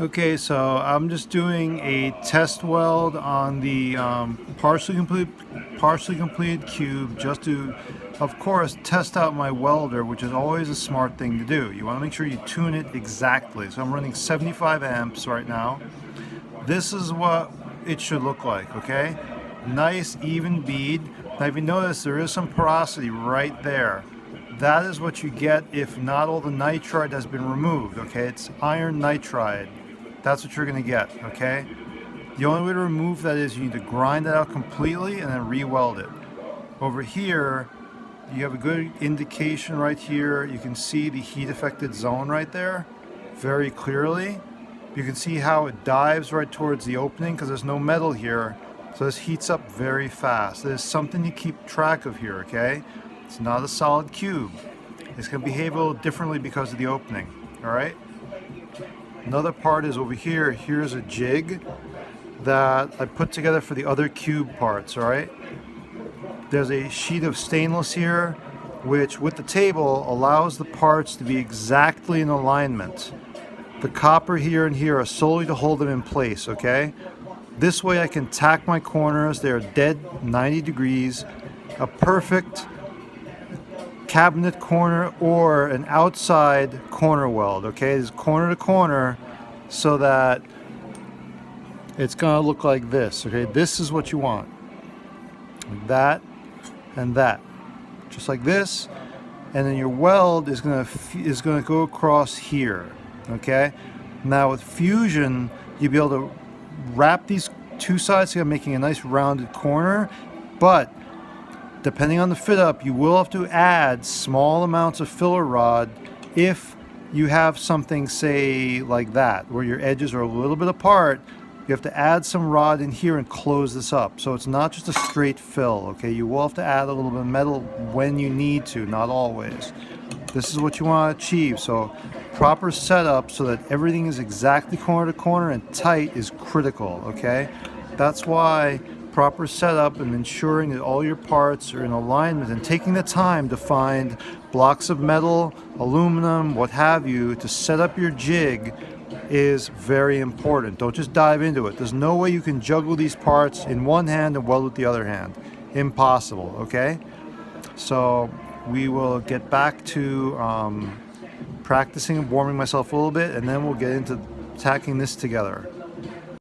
Okay, so I'm just doing a test weld on the partially completed cube, just to, of course, test out my welder, which is always a smart thing to do. You want to make sure you tune it exactly. So I'm running 75 amps right now. This is what it should look like, okay? Nice even bead. Now if you notice, there is some porosity right there. That is what you get if not all the nitride has been removed, okay? It's iron nitride. That's what you're gonna get, okay? The only way to remove that is you need to grind it out completely and then re-weld it. Over here, you have a good indication right here. You can see the heat affected zone right there very clearly. You can see how it dives right towards the opening because there's no metal here. So this heats up very fast. There's something to keep track of here, okay? It's not a solid cube. It's gonna behave a little differently because of the opening, all right? Another part is over here. Here's a jig that I put together for the other cube parts, all right? There's a sheet of stainless here, which with the table allows the parts to be exactly in alignment. The copper here and here are solely to hold them in place, okay? This way I can tack my corners. They're dead 90 degrees, a perfect cabinet corner or an outside corner weld, okay? It's corner to corner so that it's gonna look like this, okay? This is what you want. That and that. Just like this. And then your weld is gonna go across here, okay? Now with fusion, you'll be able to wrap these two sides together, making a nice rounded corner, but depending on the fit up, you will have to add small amounts of filler rod if you have something, say, like that, where your edges are a little bit apart. You have to add some rod in here and close this up. So it's not just a straight fill, okay? You will have to add a little bit of metal when you need to, not always. This is what you want to achieve. So proper setup so that everything is exactly corner to corner and tight is critical, okay? That's why proper setup and ensuring that all your parts are in alignment and taking the time to find blocks of metal, aluminum, what have you, to set up your jig is very important. Don't just dive into it. There's no way you can juggle these parts in one hand and weld with the other hand. Impossible, okay? So we will get back to practicing and warming myself a little bit, and then we'll get into tacking this together.